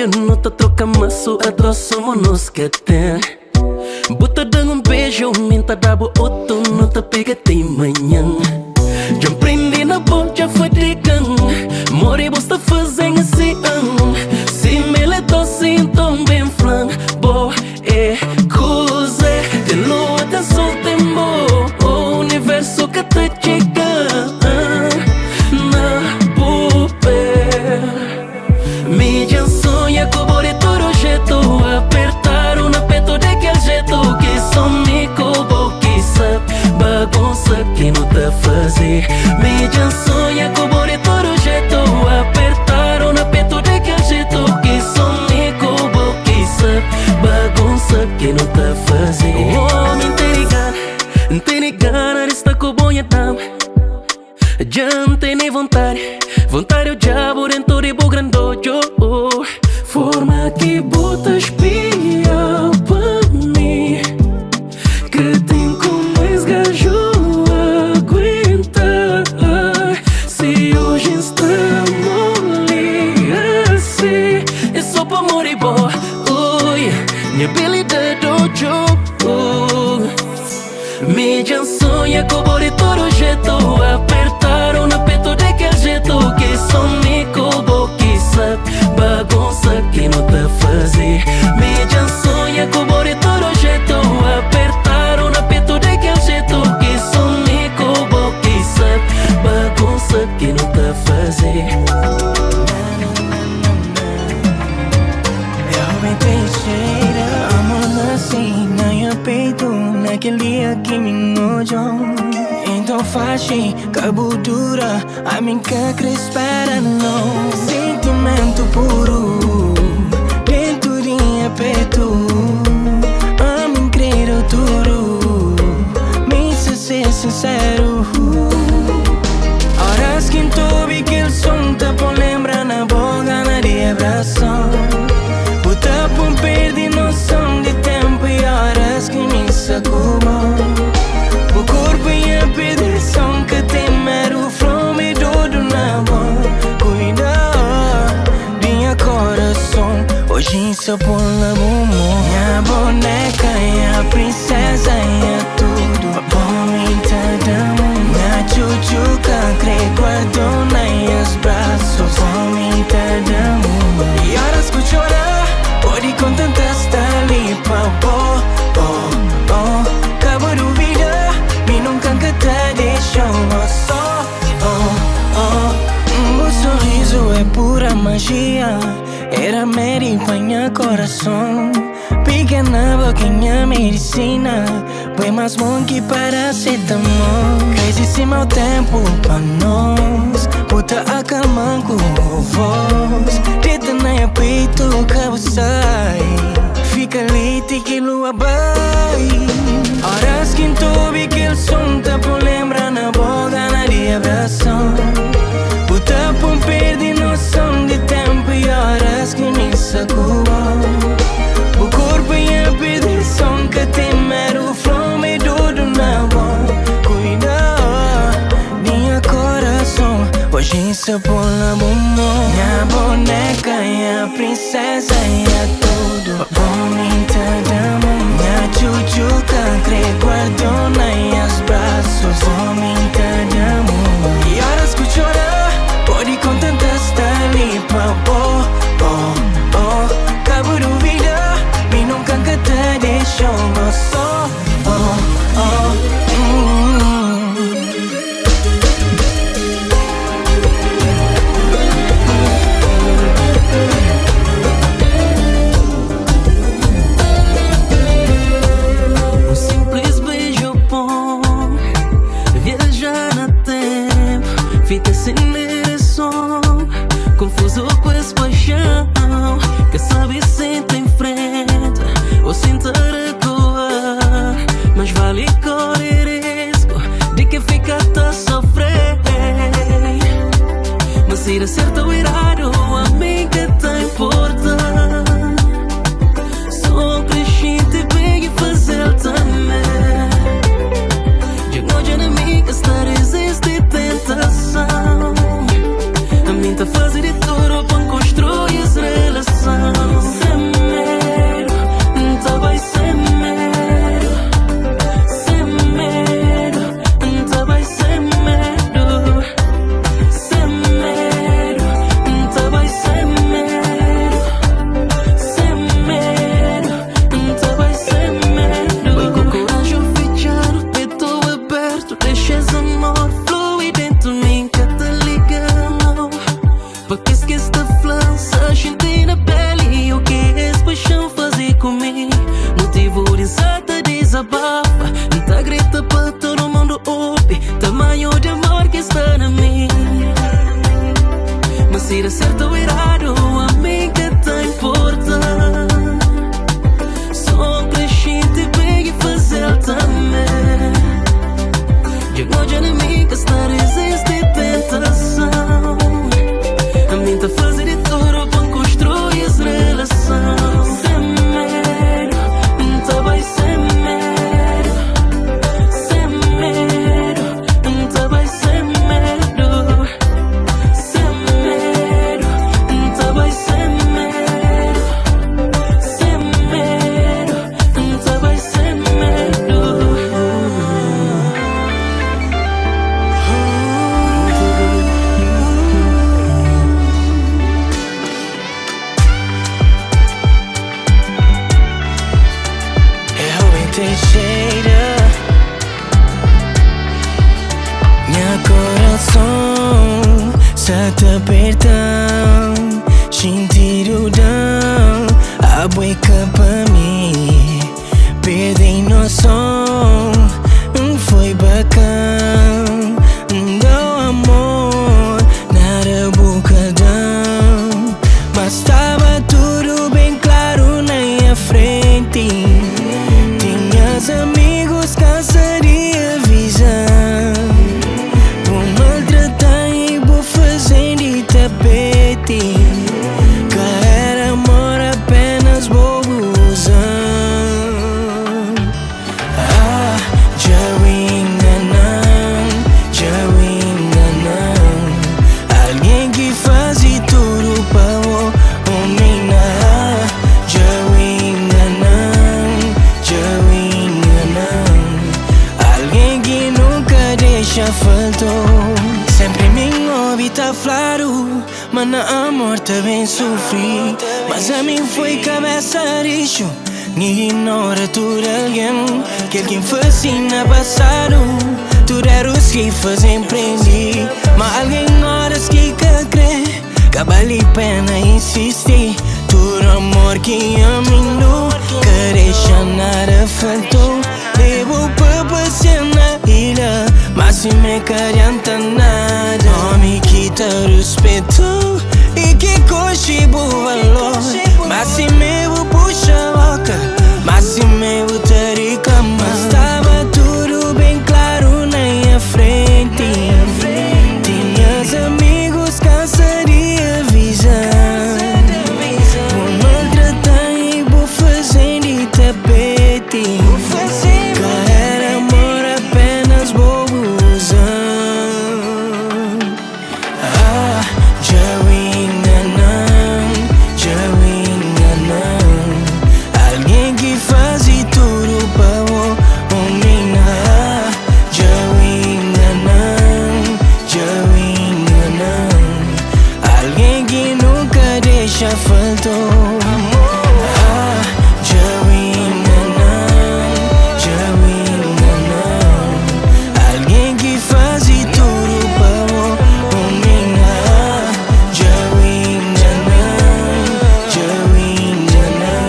paciência não te troca maço, a troço nos que tem. Bota dando beijo, minta dabo outro, não te pega tem manhã. Já aprendi na boca, já foi de gang. Mori bosta fazendo assim, se me le doce, então bem flan. Bo é coisa, de lua da sol tempo, o universo que te chega na boca. Me já sonha com todo jeito, apertar um aperto de que jeito que só me cobo que sabe bagunça que não tá fazer. Me já sonha com todo jeito, apertar um aperto de que jeito que só me cobo que sabe bagunça que não tá fazer. Oh, me tem gana de estar com bonha dama. Já não tem nem vontade o diabo dentro de bo grandojo. Forma que bota espia pra mim, que tem como esgajo aguentar. Se hoje estamos assim, é só pra morrer boa. Ui, minha habilidade dojo. Me já sonha com todo jeito, apertar um aperto de que jeito que só me cobo que sabe bagunça que não tá fazer. Me já sonha com todo jeito, apertar um aperto de que jeito que só me cobo que sabe bagunça que não tá fazer. Amor assim, na minha peito, naquele dia que me nojou. Então faz cabudura, a mim que espera não. Sentimento puro, dentro de minha peito, a mim creio tudo, me se ser sincero. Horas que tu vi que el som te pon lembra na boca na de abraço. Puta por perder noção de tempo e horas que me sacou. O corpo e a perdição que temero fome todo na mão. Cuidar de minha coração, hoje só por la bumo. Minha boneca e a princesa e a tudo. Bonita dama, minha chuchuca crê guardona e os braços. Bonita dama, e horas que chorar, pode contentar estar ali pra cabo do vida, me nunca que te deixou só. O sorriso é pura magia, era meri panha coração. Pequena boquinha medicina, põe mais bom que paracetamol. Cresce meu tempo pra nós, puta acalma com voz. Deita na peito, cabo sai, fica leite que lua vai. Horas que tu vi que o som te por lembra na boca na de abração. Puta por perder noção de tempo e horas que me sacou. O corpo e a perdição que temero fome tudo na mão. Cuidar de minha coração, hoje só por la bumo. Minha boneca e a princesa e a tudo. Bonita dama, minha chuchuca crê guardona e os braços. Bonita dama, e horas que chorar, pode contentar estar ali pra cabo do vida, me nunca que te deixou só. Um simples beijo bom, viajar no tempo, fita sem direção, confuso com essa paixão que sabe senta em frente ou senta recuar, mas vale correr risco de que fica a sofrer. Mas se dá certo ou errado, a mim que te importa. Só crescente bem e fazer também. De hoje na minha que está resiste tentação. A mim tá fazendo de tudo pra construir essa relação. Pa' que esquece da flança, senti na pele. O que é paixão fazer comigo? Motivo de exata desabafa. Não tá grita pra todo mundo ouvir. Tamanho de amor que está na mim. Mas se dá certo ou errado, a mim que tá importante. Só crescente bem e fazer também. Já não já nem mim que está resiste tentação. A mim tá fazer de tudo pra construir essa relação. Sem medo, então vai sem medo. Sem medo, então vai sem medo. Sem medo, então vai sem medo. Sem medo, então vai sem medo. Teixeira, meu coração se te apertam, sentido dão, a boica pra mim, perdi noção, foi bacana, deu amor, nada bocadão, mas tava tudo bem claro na minha frente. Amigos cansaria visão. Vou maltratar e vou fazer de tapete. Que era amor apenas bobuzão. Ah, já enganam, já enganam. Alguém que faz tudo para o homem. Já enganam, já alguém que nunca deixa faltou. Sempre me ouve tá claro, mas na amor também sofri. Mas a mim foi cabeça lixo. Me ignora tudo alguém que alguém fascina passado. Tudo era os que fazem prendi. Mas alguém horas que crê que vale pena insistir. Tudo amor que a mim nunca deixa nada faltou. Devo passear na ilha, mas se me carianta nada. Não me quita respeito e que coche bom valor. Mas se me vou puxar a boca, mas se me vou ter cama. Mas estava tudo bem claro na minha frente. Tinhas amigos, cansaria visão. Vou maltratar e vou fazer de tapete. Já faltou. Ah, já enganam, já enganam. Alguém que faz tudo para o homem. Já enganam, já enganam.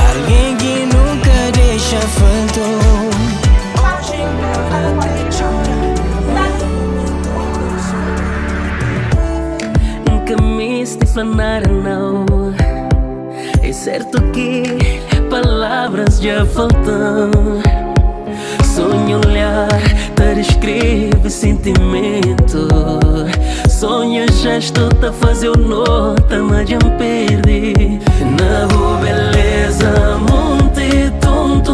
Alguém que nunca deixa faltou. Nada não. É certo que palavras já faltam. Sonho olhar, te descreve sentimento. Sonho gesto, te fazer o nota, mas já me perdi. Na boa beleza, monte, tonta,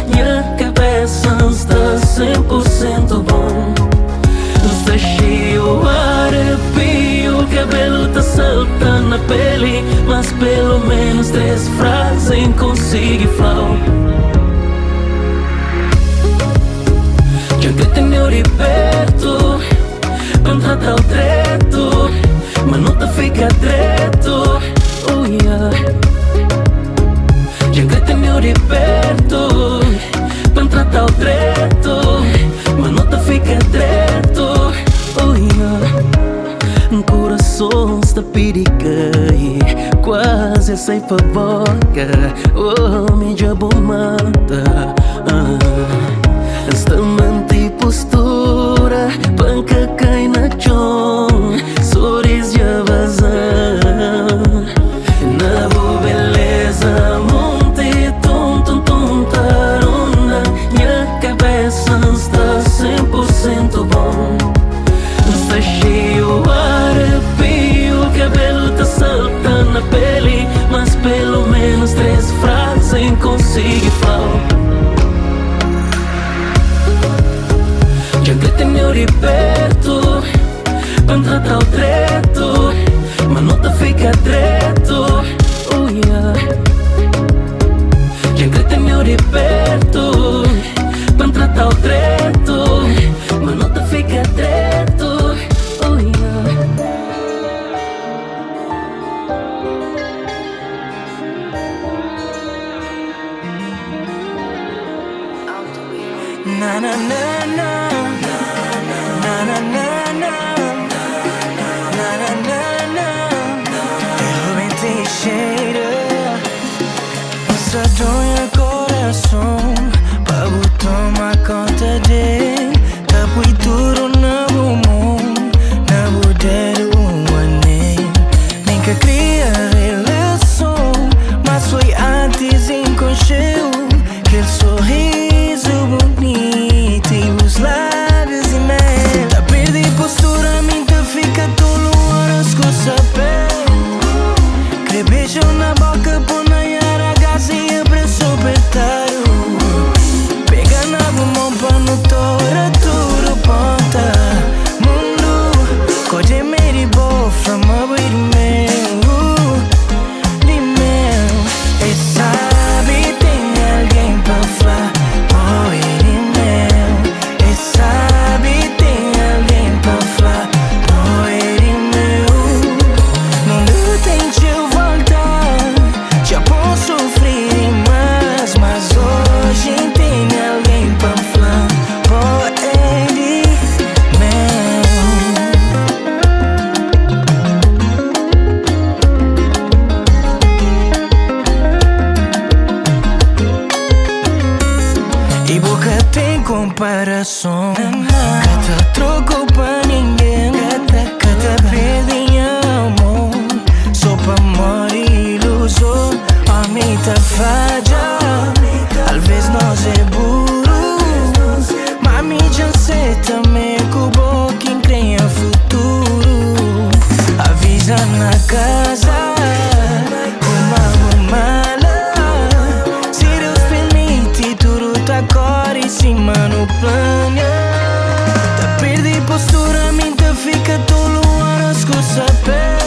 minha cabeça está 100% bom. Está cheio, arrepio, o cabelo tá saltando na pele. Mas pelo menos 3 frases consigo falar. Já que tenho de perto, pra tratar o treto, mas não tá fica direto. Oh yeah. Já que tenho de perto, pra tratar o treto, mas não tá fica direto. Oh yeah. está pirikai, quase sai pra boca. Oh, me diabo mata. Esta manti postura, panca cai na chão, sorriso já vazar. Na boa beleza, monte tontarona, minha cabeça está 100% bom. Está cheio arrepio, cabelo tá saltando na pele, mas pelo menos 3 frases consigo falar. Já que meu de perto, pra tratar o treto, mas não tá fica treto, oh yeah. Já que meu de perto, pra tratar o treto, mas não tá fica treto, oh yeah. Na na na na. Na na na na. Na na na na. Eu bem te cheiro, mostra dor coração, pra tomar conta de, tá tudo na bumão, na budeiro anel. Nem que cria relação, mas foi antes enconcheu aquele sorriso bonito e os lábios e mel. Tá perdi postura, minha fica tolo, horas com sapé. Que beijo na boca, põe na yara, gás e abraço apertado. Pega na mão pra no tora, tudo ponta. Mundo, code me de boa, from a way to meu. De meu, e sabe tem alguém pra falar. Oi, de meu, e sabe tem alguém pra falar. Oi, de meu, não tente voltar, já posso sofrer demais, mas hoje tem alguém pra falar. Oi, de meu. E boca tem comparação, cata troco pra ninguém, cata perde amor, só pra amor e ilusão. A mim tá falha, às vezes nós é burro, mas me já sei também que o bom quem crê em futuro. Avisa na casa, uma mala, se Deus permite tudo tá agora em cima no plano. Tá perdi postura, minha fica tolo, horas com sapé.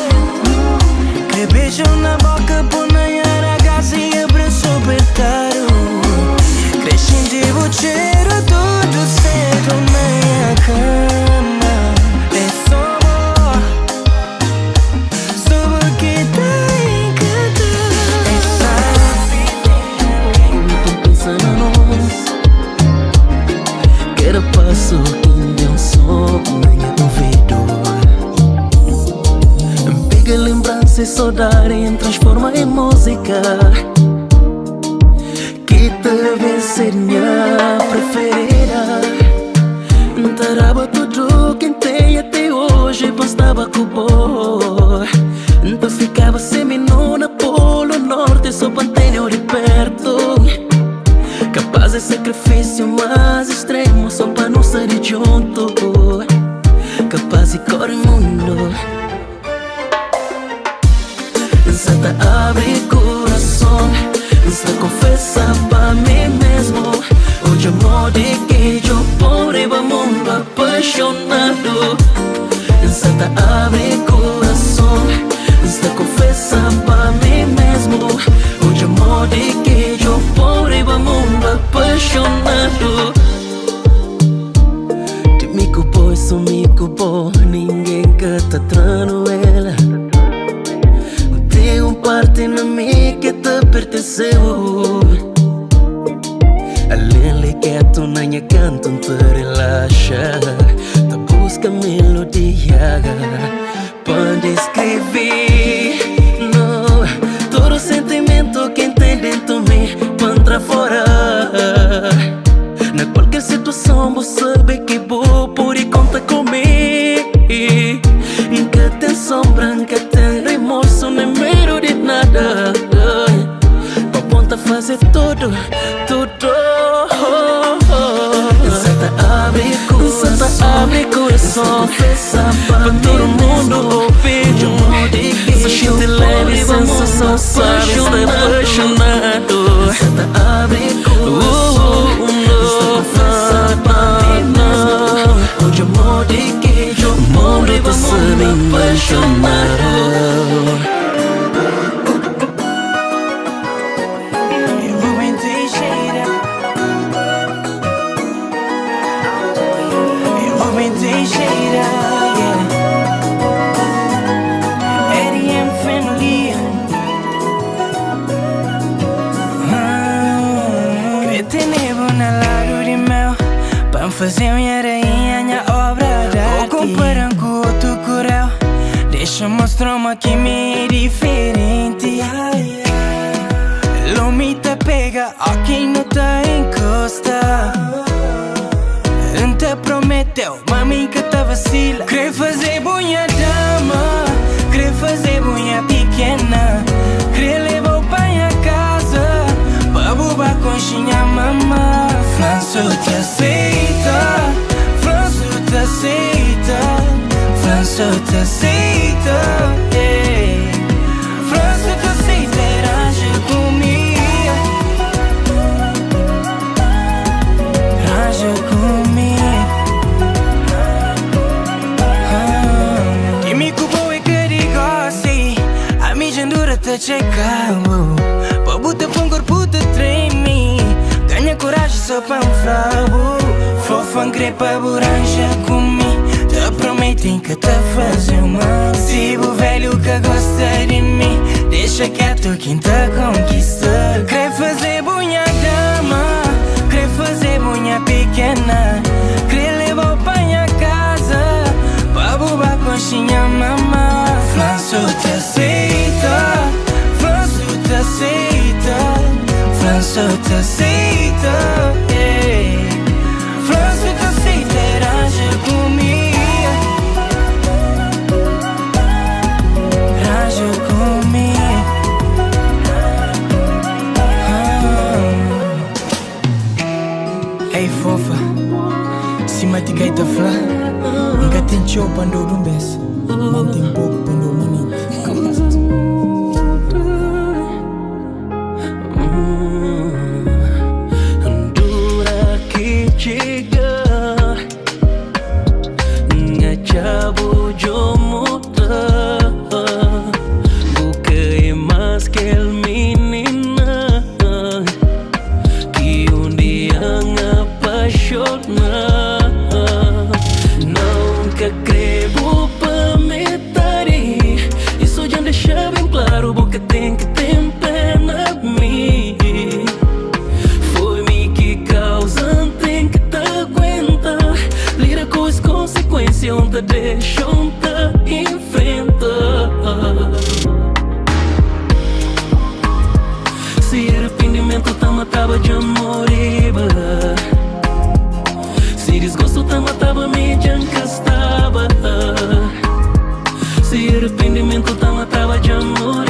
Que beijo na boca, põe na yara, gás e abraço apertado. Crescente o cheiro, tudo certo na minha cama. É só que tá encantado. Tô pensando em nós, quero passo que deu um som na minha ouvido. Pega lembrança e saudade, transforma em música, que talvez seria minha preferida. Taraba tudo quem tem até hoje, bastava com boa. Então ficava seminu na Polo Norte, só pra ter de perto. Capaz de sacrifício mais extremo, só pra não sair junto. Capaz de correr mundo, Santa abre coração, Santa confessa pra mim mesmo. Hoje amor de que eu porei o mundo apaixonado. Santa abre coração, Santa confessa pra mim mesmo. Hoje amor de que eu porei o mundo apaixonado. De mico boy, sou mico boy, ninguém que tá trando ela. Tem parte na mim que te pertenceu. Além que tu na minha canto te relaxa, te busca melodia quando escrevi. Não, todo sentimento que tem dentro de mim contra fora. Na qualquer situação você sabe que vou por e conta comigo. Nunca tem sombra, nunca tem remorso, nem medo de nada. Pra ponta fazer tudo, tudo. Santa abre coração pra todo mundo ouvir. Essa gente leve, sensação, sabe, está apaixonado. Santa abre coração, onde amor de queijo, o mundo tá sendo apaixonado. Teixeira, yeah. ADM family. Que tenebo na lado de mel pra fazer minha rainha, minha obra de arte. Ou comparam com outro coral, deixa mostrar uma que me é diferente. Lomita pega a quem não tá encosta. Te prometeu, mami, que tá vacila. Quer fazer bunha dama, quer fazer bunha pequena, quer levar o pai a casa pra bubar conchinha, mamã. Franço te aceita, Franço te aceita, Franço te aceita, yeah. Franço te aceita, raja comigo, raja comigo. Te checar, pra botar pra corpo te treme. Ganha coragem só pra frago. Fofa crepa boranja comigo. Te prometem que te fazer mal. Se o velho que gosta de mim, deixa quieto quem te conquista. Quer fazer bunha dama, quer fazer bunha pequena, quer levar o pai a casa pra bubar conchinha, mamã. Franço te aceita, Franço te aceita, Franço te aceita, yeah. Franço te aceita, raja comigo, raja comigo. Ei fofa, se matigai ta fla, nunca tem show pando rumbes, mantém pouco pando mani. Dura que chega, ngachabo jomuta, bukai mais que el menina que dia apaixona. Nunca creio pra metade, isso já deixa bem claro, porque tem que ter pena de mim. Foi me que causa, tem que te aguentar. Lida com as consequências, onde deixa, onde enfrenta. Se arrependimento tá matava de amor, se desgosto tá matava me já encastava. Se arrependimento tá matava de amor,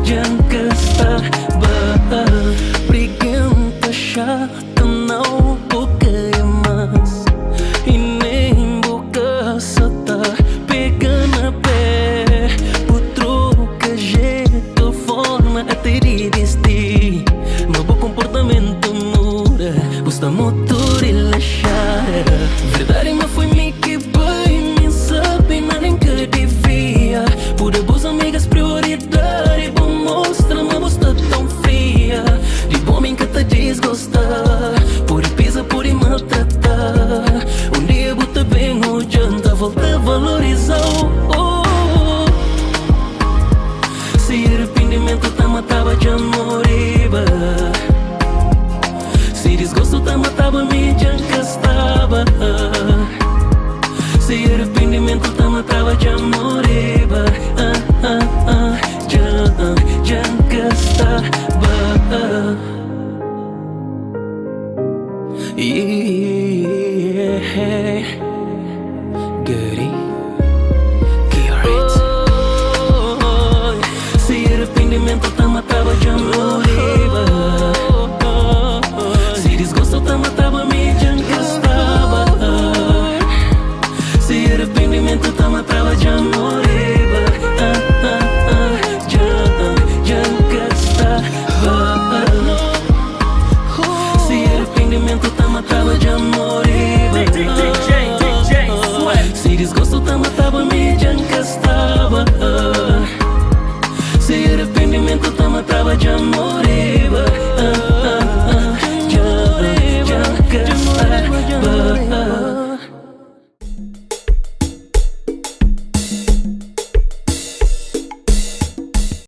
já encastava. Briganta chata não porque mais, e nem boca só tá pegando a pé. Por troca jeito, forma até de vestir, meu bom comportamento muda, custa motor e lachara. Verdade, mas foi me que bem, me sabe, mas nem que devia. Por boas amigas prioridade, bom mostra, mas você tão fria. De bom me que te desgosta, por pisa, por maltratar. Um dia bota bem o janta, volta a valorizar. Se arrependimento tá matava de amor, se desgosto tá matava me já encastava. Se arrependimento tá me trava de amor, já gastava. Yeah, Goody, se arrependimento tá me trava de amor.